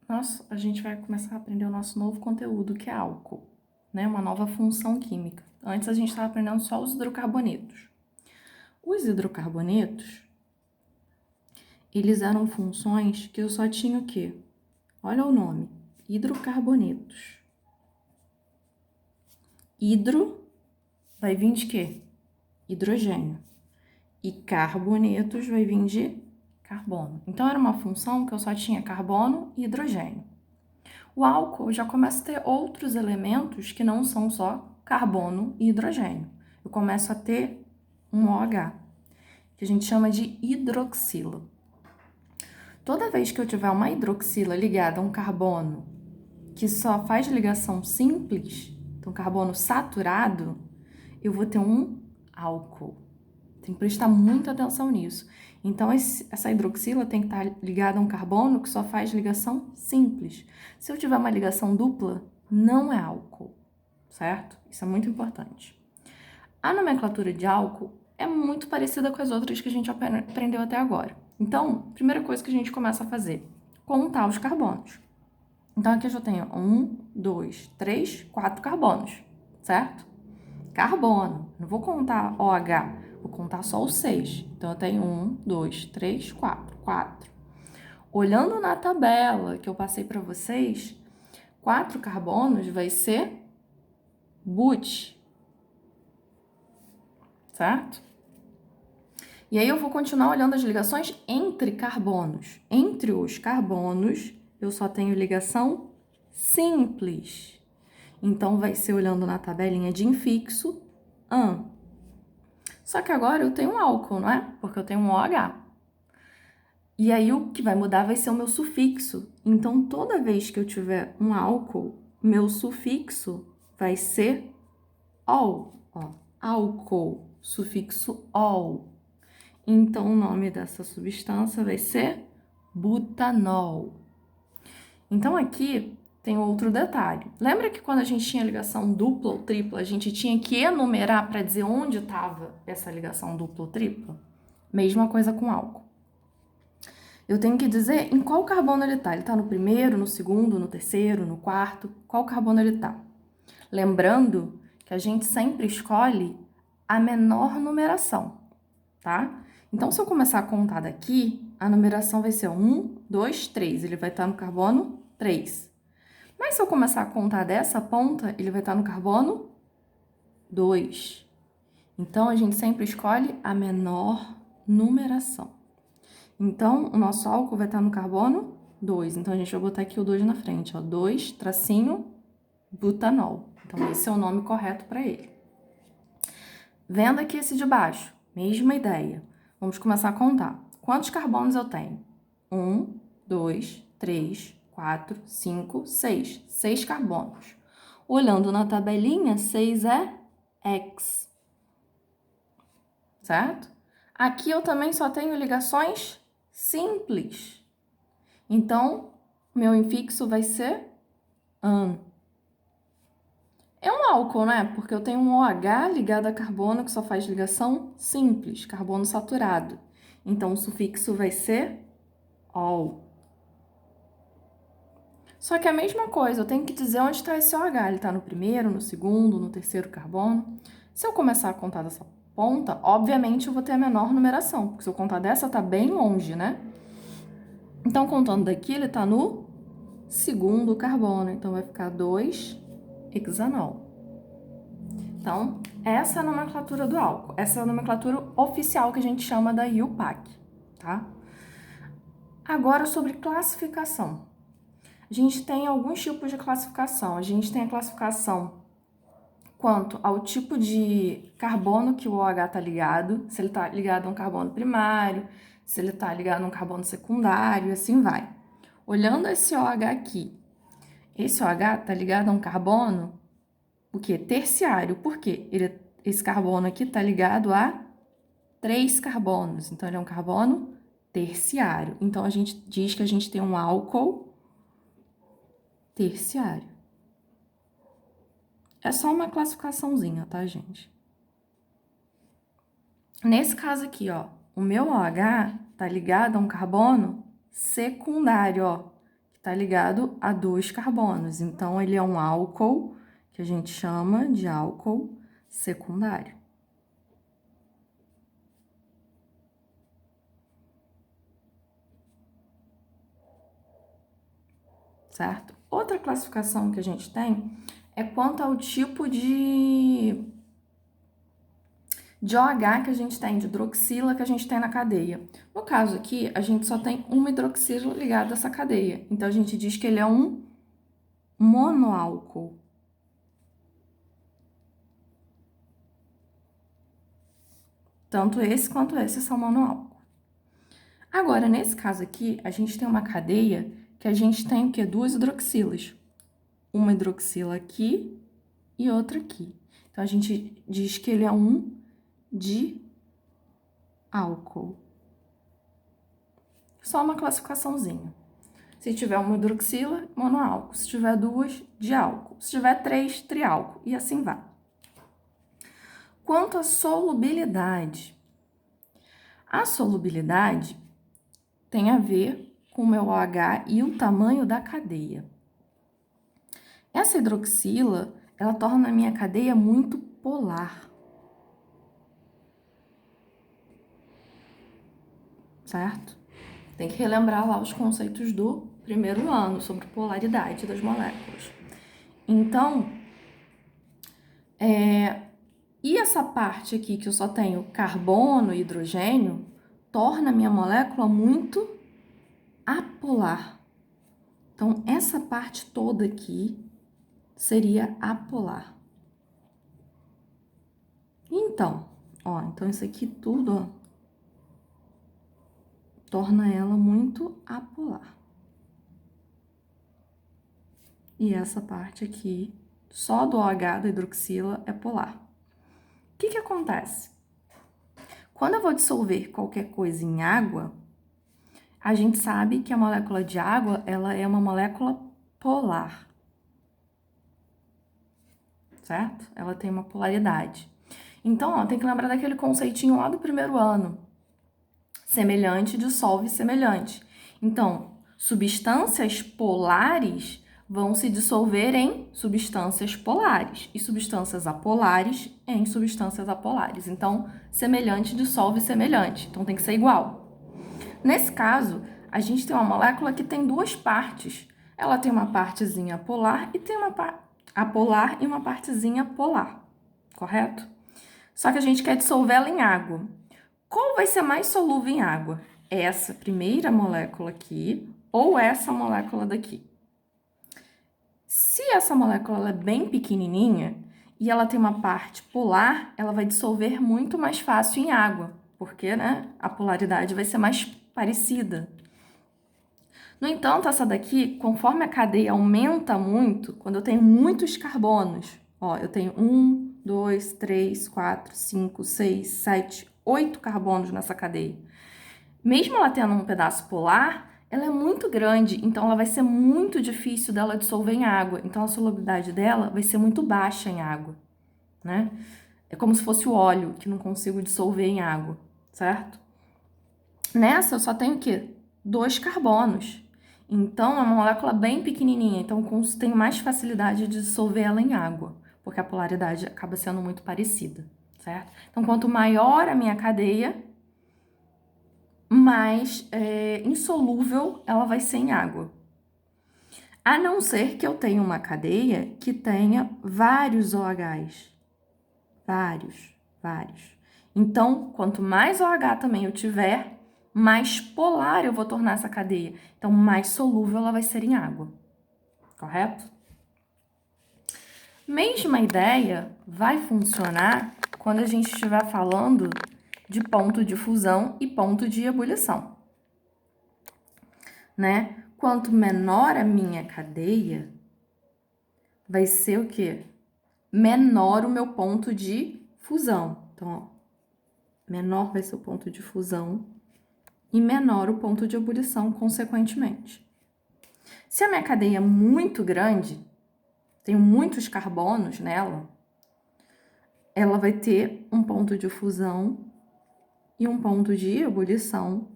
a gente vai começar a aprender o nosso novo conteúdo, que é álcool, né? Uma nova função química. Antes a gente estava aprendendo só os hidrocarbonetos. Os hidrocarbonetos, eles eram funções que eu só tinha o quê? Olha o nome, hidrocarbonetos. Hidro vai vir de quê? Hidrogênio. E carbonetos vai vir de carbono. Então, era uma função que eu só tinha carbono e hidrogênio. O álcool já começa a ter outros elementos que não são só carbono e hidrogênio. Eu começo a ter um OH, que a gente chama de hidroxila. Toda vez que eu tiver uma hidroxila ligada a um carbono que só faz ligação simples, então carbono saturado, eu vou ter um álcool. Tem que prestar muita atenção nisso. Então, essa hidroxila tem que estar ligada a um carbono que só faz ligação simples. Se eu tiver uma ligação dupla, não é álcool, certo? Isso é muito importante. A nomenclatura de álcool é muito parecida com as outras que a gente aprendeu até agora. Então, primeira coisa que a gente começa a fazer, contar os carbonos. Então, aqui eu já tenho 1, 2, 3, 4 carbonos, certo? Carbono. Não vou contar OH, vou contar só o 6. Então, eu tenho 1, 2, 3, 4. 4. Olhando na tabela que eu passei para vocês, 4 carbonos vai ser but, certo? E aí eu vou continuar olhando as ligações entre carbonos. Entre os carbonos, eu só tenho ligação simples. Então, vai ser olhando na tabelinha de infixo, an. Só que agora eu tenho um álcool, não é? Porque eu tenho um OH. E aí o que vai mudar vai ser o meu sufixo. Então, toda vez que eu tiver um álcool, meu sufixo vai ser ol. Ó, álcool, sufixo ol. Então, o nome dessa substância vai ser butanol. Então, aqui tem outro detalhe. Lembra que quando a gente tinha ligação dupla ou tripla, a gente tinha que enumerar para dizer onde estava essa ligação dupla ou tripla? Mesma coisa com álcool. Eu tenho que dizer em qual carbono ele está. Ele está no primeiro, no segundo, no terceiro, no quarto? Qual carbono ele está? Lembrando que a gente sempre escolhe a menor numeração, tá? Então, se eu começar a contar daqui, a numeração vai ser 1, 2, 3. Ele vai estar no carbono 3. Mas se eu começar a contar dessa ponta, ele vai estar no carbono 2. Então, a gente sempre escolhe a menor numeração. Então, o nosso álcool vai estar no carbono 2. Então, a gente vai botar aqui o 2 na frente, ó. 2, tracinho, butanol. Então, esse é o nome correto para ele. Vendo aqui esse de baixo, mesma ideia. Vamos começar a contar. Quantos carbonos eu tenho? 1, 2, 3, 4, 5, 6. 6 carbonos. Olhando na tabelinha, 6 é X. Certo? Aqui eu também só tenho ligações simples. Então, meu infixo vai ser an. É um álcool, né? Porque eu tenho um OH ligado a carbono que só faz ligação simples, carbono saturado. Então, o sufixo vai ser ol. Só que é a mesma coisa, eu tenho que dizer onde está esse OH. Ele está no primeiro, no segundo, no terceiro carbono. Se eu começar a contar dessa ponta, obviamente eu vou ter a menor numeração, porque se eu contar dessa, tá bem longe, né? Então, contando daqui, ele tá no segundo carbono, então vai ficar 2-hexanol. Então, essa é a nomenclatura do álcool. Essa é a nomenclatura oficial que a gente chama da IUPAC, tá? Agora, sobre classificação. A gente tem alguns tipos de classificação. A gente tem a classificação quanto ao tipo de carbono que o OH está ligado, se ele está ligado a um carbono primário, se ele está ligado a um carbono secundário, e assim vai. Olhando esse OH aqui, esse OH está ligado a um carbono, o quê? Terciário. Por quê? Esse carbono aqui está ligado a 3 carbonos, então ele é um carbono terciário. Então, a gente diz que a gente tem um álcool terciário. É só uma classificaçãozinha, tá, gente? Nesse caso aqui, ó, o meu OH tá ligado a um carbono secundário, ó, que está ligado a 2 carbonos. Então, ele é um álcool, que a gente chama de álcool secundário. Certo? Outra classificação que a gente tem é quanto ao tipo de OH que a gente tem, de hidroxila que a gente tem na cadeia. No caso aqui, a gente só tem uma hidroxila ligada a essa cadeia. Então, a gente diz que ele é um monoálcool. Tanto esse quanto esse são monoálcool. Agora, nesse caso aqui, a gente tem uma cadeia que a gente tem o quê? 2 hidroxilas. Uma hidroxila aqui e outra aqui. Então, a gente diz que ele é um diálcool. Só uma classificaçãozinha. Se tiver uma hidroxila, monoálcool. Se tiver 2, diálcool. Se tiver 3, triálcool. E assim vai. Quanto à solubilidade. A solubilidade tem a ver com o meu OH e o tamanho da cadeia. Essa hidroxila, ela torna a minha cadeia muito polar. Certo? Tem que relembrar lá os conceitos do primeiro ano sobre polaridade das moléculas. Então, e essa parte aqui que eu só tenho carbono e hidrogênio, torna a minha molécula muito apolar. Então, essa parte toda aqui seria apolar. Então, então isso aqui tudo, torna ela muito apolar. E essa parte aqui, só do OH da hidroxila é polar. O que acontece? Quando eu vou dissolver qualquer coisa em água, a gente sabe que a molécula de água, ela é uma molécula polar. Certo? Ela tem uma polaridade. Então, tem que lembrar daquele conceitinho lá do primeiro ano. Semelhante dissolve semelhante. Então, substâncias polares vão se dissolver em substâncias polares e substâncias apolares em substâncias apolares. Então, semelhante dissolve semelhante. Então, tem que ser igual. Nesse caso, a gente tem uma molécula que tem 2 partes. Ela tem uma partezinha apolar e tem uma apolar e uma partezinha polar, correto? Só que a gente quer dissolver ela em água. Qual vai ser mais solúvel em água? Essa primeira molécula aqui ou essa molécula daqui? Se essa molécula ela é bem pequenininha e ela tem uma parte polar, ela vai dissolver muito mais fácil em água, porque, né, a polaridade vai ser mais parecida. No entanto, essa daqui, conforme a cadeia aumenta muito, quando eu tenho muitos carbonos, eu tenho 1, 2, 3, 4, 5, 6, 7, 8 carbonos nessa cadeia. Mesmo ela tendo um pedaço polar, ela é muito grande, então ela vai ser muito difícil dela dissolver em água. Então a solubilidade dela vai ser muito baixa em água, né? É como se fosse o óleo, que não consigo dissolver em água, certo? Nessa eu só tenho o quê? 2 carbonos. Então é uma molécula bem pequenininha, então tenho mais facilidade de dissolver ela em água, porque a polaridade acaba sendo muito parecida, certo? Então quanto maior a minha cadeia, mais insolúvel ela vai ser em água. A não ser que eu tenha uma cadeia que tenha vários OHs. Vários. Então, quanto mais OH também eu tiver, mais polar eu vou tornar essa cadeia. Então, mais solúvel ela vai ser em água. Correto? Mesma ideia vai funcionar quando a gente estiver falando de ponto de fusão e ponto de ebulição, né? Quanto menor a minha cadeia, vai ser o quê? Menor o meu ponto de fusão. Então, menor vai ser o ponto de fusão e menor o ponto de ebulição, consequentemente. Se a minha cadeia é muito grande, tenho muitos carbonos nela, ela vai ter um ponto de fusão e um ponto de ebulição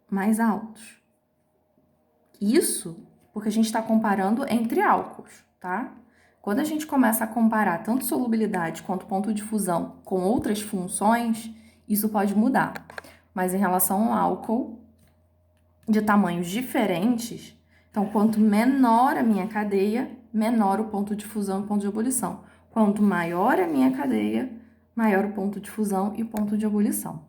mais altos. Isso porque a gente está comparando entre álcools, tá? Quando a gente começa a comparar tanto solubilidade quanto ponto de fusão com outras funções, isso pode mudar. Mas em relação ao álcool, de tamanhos diferentes, então quanto menor a minha cadeia, menor o ponto de fusão e o ponto de ebulição. Quanto maior a minha cadeia, maior o ponto de fusão e o ponto de ebulição.